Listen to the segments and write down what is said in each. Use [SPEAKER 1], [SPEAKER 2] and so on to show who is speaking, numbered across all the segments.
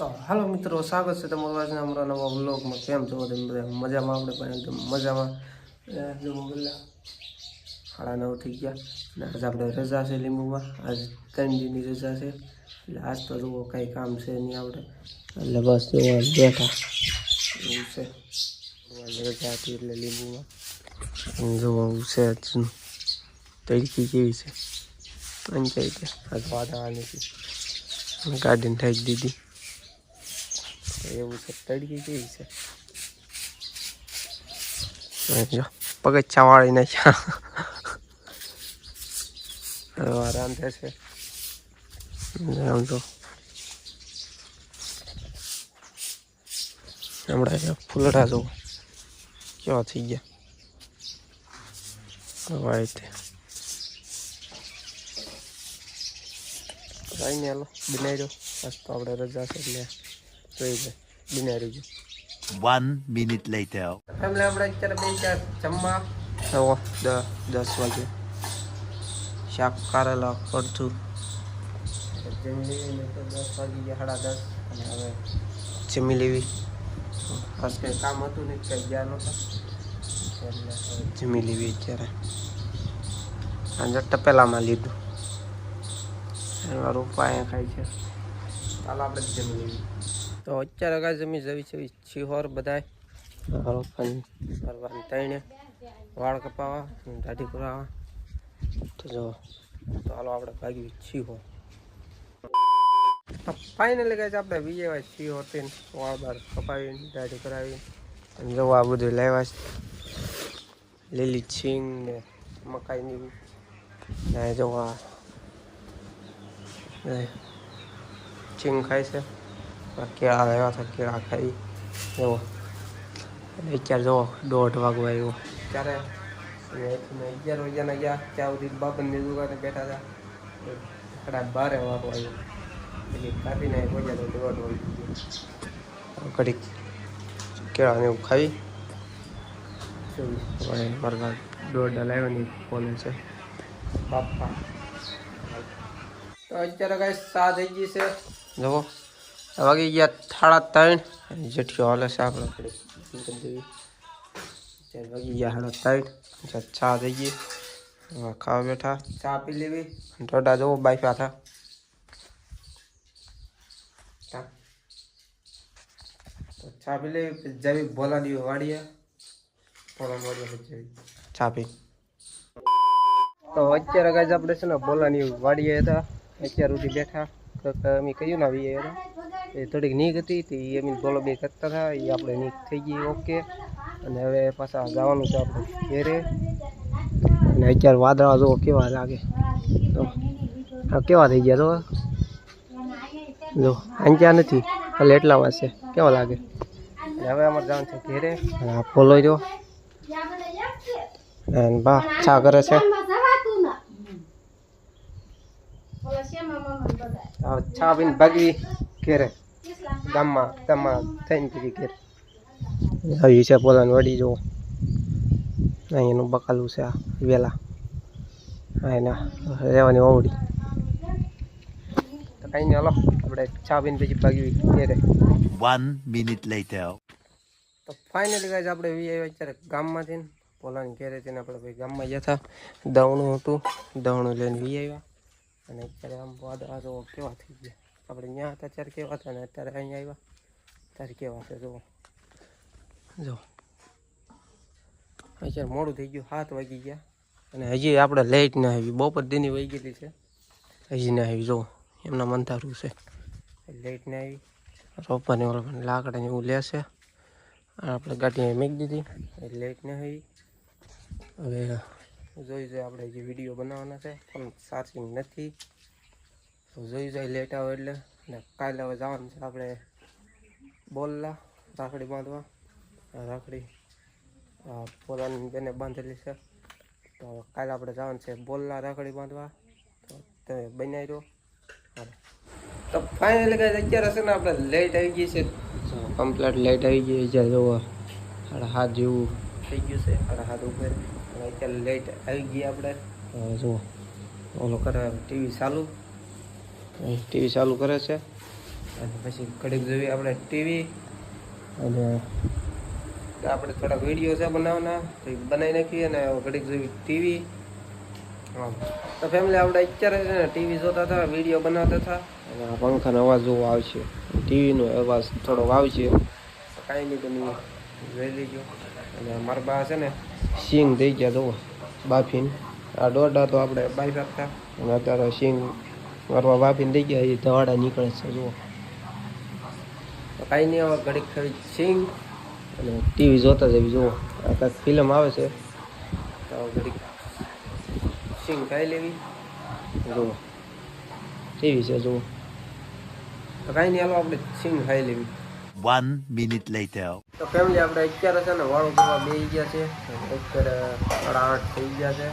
[SPEAKER 1] તો હાલો મિત્રો, સ્વાગત છે તમારું આજના અમારા નવા વ્લોગમાં. કેમ છો બધા? મજામાં? આપણે પણ એકદમ મજામાં. જો પેલા 9:30 થઈ ગયા ને આજે આપણે રજા છે લીંબુમાં. આજ 3 દીની રજા છે એટલે આજ તો જુઓ કાંઈ કામ છે નહીં આપણે, એટલે બસ જોવા બેઠા એવું છે. રજા હતી એટલે લીંબુમાં જોવા છે. આજનું તડકી કેવી છે પંચાયત આજ વાદળા નથી, ગાડીને ઠાકી દીધી એવું છે. તડકી કેવી છે જો પગથિયા વાળી નાખ્યા આરામ થશે આમ તો. હમણાં ફૂલડા જો કેવા થઈ ગયા વાઈટ. કઈ નહીં, હાલો બનાવી દો. આજ તો આપણે રજા છે એટલે જોઈ જાય બનાવી રહીજો.
[SPEAKER 2] 1 minute later.
[SPEAKER 1] ફેમિલી આપણે અત્યારે બે ચાર જમવા 10 વાગે શાક કારેલા પડતું જમી લેવી. તો 10 વાગી ગયા, 10:30, અને હવે જમી લેવી. આજ કંઈ કામ હતું નહીં, કંઈ ગયા નહોતા એટલે જમી લેવી. અત્યારે આજે તપેલામાં લીધું, એમાં રૂપા અહીંયા ખાય છે. ચાલો આપણે જમી લેવી. તો અત્યારે કાંઈ જમી જવી છે શિહોર બધાય ફરવાની તઈને વાળ કપાવા દાઢી કરાવવા. તો જો તો હાલો આપણે ભાગી શિહોર. ફાઇનલી કાંઈ આપણે વિજયવા શિહોર થઈને વાળ બાર કપાવીને દાઢી કરાવી અને જો આ બધું લાવ્યા છે. લીલી છીંગ ને મકાઈની ને જોવા છીંગ ખાય છે. કેળા લાવ્યા હતા, કેળા ખાઈ એવો. અત્યારે જો 1:30 વાગવા આવ્યો. ત્યારે 11 વાગ્યાના ગયા ત્યાં સુધી બાબનની દુકાને બેઠા હતા. 12:30 વાગવા આવ્યો એટલે કાપીને પહોંચ્યા તો 1:30 વાગી ગયો. ઘડીક કેળાને એવું ખાઈ મારા દોડા લાવવાની ફોન છે બાપા. તો અત્યારે કાંઈ 7 થઈ ગઈ છે. જુઓ વાગી ગયા 3:30. જેઠિયો હાલે છે આપણે વાગી ગયા 3:30. ચા થઈ ગઈ, ખાવા બેઠા, ચા પી લેવી. દોડા જવો બાફ્યા હતા. ચા પી લેવી, જવી ભોલા દીવી વાડીએ. ભોલા વાડીએ જવી ચા પી. તો અત્યારે કાંઈ આપણે છે ને ભોલાની વાડીએ હતા. અત્યાર સુધી બેઠા અમે કહ્યું ને આવીએ હતા એ થોડીક નીક હતી તે એમ બોલો બે કરતા હતા. એ આપણે નીક થઈ ગઈ ઓકે. અને હવે પાછા જવાનું છે આપણે ઘેરે. અને અત્યારે વાદળા જુઓ કેવા લાગે, તો કેવા થઈ ગયા તો જો આંચ્યા નથી એટલે એટલા વાર છે કેવા લાગે. અને હવે અમારે જવાનું છે ઘેરે. અને આ ફોલો જો બા ચા કરે છે. ચા પીને ભાગી ઘેરે ગામમાં ગામમાં થઈને પીધી ઘેર આવી છે. પોલાને વડી જુઓ અહીંયાનું બકાલું છે આ વેલા એના રહેવાની ઓવડી. તો કંઈ નહીં, હાલો આપણે ચા પીને પછી ભાગી ઘેરે.
[SPEAKER 2] 1 minute later.
[SPEAKER 1] તો ફાઇનલી ગાઈઝ આપણે વી આવ્યા અત્યારે ગામમાંથી પોલાને ઘેરે થઈને આપણે ભાઈ ગામમાં ગયા હતા. દવણું હતું, દવણું લઈને વી આવ્યા. અને અત્યારે આમ વાદળા જો કેવા થઈ ગયા. આપણે ત્યાં હતા ત્યારે કેવા હતા ને અત્યારે અહીંયા આવ્યા ત્યારે કેવા છે જુઓ. જો અત્યારે મોડું થઈ ગયું, 7 વાગી ગયા અને હજી આપણે લેટ ના આવી. બપોર દીની વહી ગયેલી છે, હજી ના આવી. જો એમના મંતારું છે, લેટ ના આવી. રોપાની ઓલા લાકડાને એવું લેશે. આપણે ગાડી મેક દીધી એટલે લેટ ના આવી. હવે જોઈ જાય આપણે જે વિડીયો બનાવવાના છે પણ ચાર્જિંગ નથી, તો જોઈ જાય લેટ આવે એટલે. ને કાલે હવે જવાનું છે આપણે બોલલા રાખડી બાંધવા. રાખડી પોલાની બેને બાંધેલી છે, તો કાલે આપણે જવાનું છે બોલલા રાખડી બાંધવા. તો તમે બનાવી દો. તો ફાઇનલી કાંઈ અત્યારે છે ને આપણે લેટ આવી ગઈ છે, કમ્પ્લીટ લેટ આવી ગઈ છે. જોવો 7:30 જેવું થઈ ગયું છે, 7:30 ઉપર. અત્યારે લેટ આવી ગઈ આપણે. જુઓ ઓલો કરે ટીવી ચાલુ કરે છે. અને પછી ઘડીક જોઈએ આપણે ટીવી અને આપણે થોડા વિડીયો છે બનાવવાના તો એ બનાવી નાખીએ અને ઘડીક જોઈએ ટીવી. હા તો ફેમિલી આપણે અત્યારે છે ને ટીવી જોતા હતા, વિડીયો બનાવતા હતા અને આ પંખાનો અવાજ જોવો આવશે, ટીવીનો અવાજ થોડોક આવશે, કાંઈ નહીં તમે જોઈ લેજો. અને મારા બા છે ને સિંગ થઈ ગયા જુઓ બાફીને, આ દોડા તો આપણે બાફી આપતા અને અત્યારે સિંગ મારવા બાફીને થઈ ગયા, એ ધવાડા નીકળે છે જુઓ. તો કાંઈ નહીં, હવે ઘડીક ખાવી સિંગ અને ટીવી જોતા જવી જુઓ. આ કાંઈક ફિલ્મ આવે છે તો ઘડીક સિંગ ખાઈ લેવી જુઓ, ટીવી છે જુઓ. તો કાંઈ નહીં, હાલો આપણે સિંગ ખાઈ લેવી.
[SPEAKER 2] 1 minute later.
[SPEAKER 1] તો ફેમિલી આપણે અત્યારે છે ને વાળું કરવા બેસી ગયા છે, અત્યારે 8:30 થઈ ગયા છે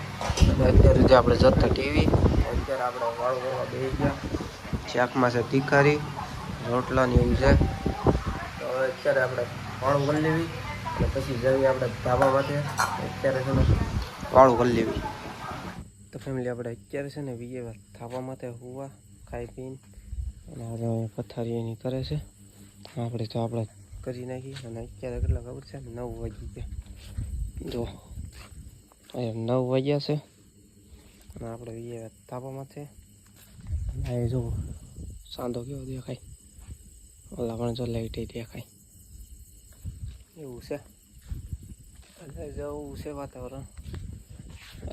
[SPEAKER 1] અને અત્યારે જે આપણે જતા ટીવી, અત્યારે આપણે વાળું કરવા બેસી ગયા. શાકમાં છે તીખારી, રોટલાની એવું છે. તો હવે અત્યારે આપણે વાળું કરી લેવી અને પછી જઈએ આપણે ધાબા માટે. અત્યારે છે ને વાળું કરી લેવી. તો ફેમિલી આપણે અત્યારે છે ને બીજે ધાબા માટે હોવા ખાઈ પીને અને હવે પથારી એની કરે છે. આપણે તો આપણે કરી નાખી અને અત્યારે કેટલા ખબર છે, 9 વાગી ગયા. જો અહીંયા 9 વાગ્યા છે અને આપણે બીજે ધાબામાંથી અને જો સાંધો કેવો દેખાય, ઓલા પણ જો લાઈટ દેખાય એવું છે. એટલે જવું છે વાતાવરણ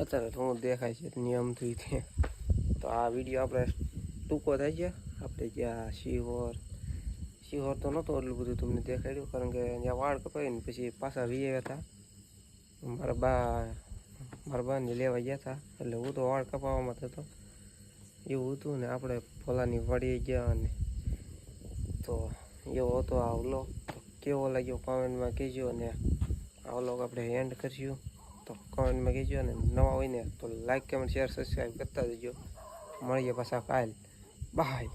[SPEAKER 1] અત્યારે થોડું દેખાય છે નિયમથી તે. તો આ વિડીયો આપણે ટૂંકો થાય છે. આપણે જ્યાં શિહોર તો નહોતો એટલું બધું તમને દેખાડ્યું, કારણ કે ત્યાં વાળ કપાય ને પછી પાછા વીએ હતા. મારા બાને લેવા ગયા હતા એટલે હું તો વાળ કપાવવામાં થતો એવું હતું ને. આપણે ભોલાની વાડીએ ગયા અને તો એવો હતો આ વ્લોગ. તો કેવો લાગ્યો કોમેન્ટમાં કહેજો અને આ વ્લોગ આપણે એન્ડ કરીશું. તો કોમેન્ટમાં કહેજો અને નવા હોય ને તો લાઈક, કમેન્ટ, શેર, સબસ્ક્રાઈબ કરતા જજો. મળીએ પાછા કાલ. બાય.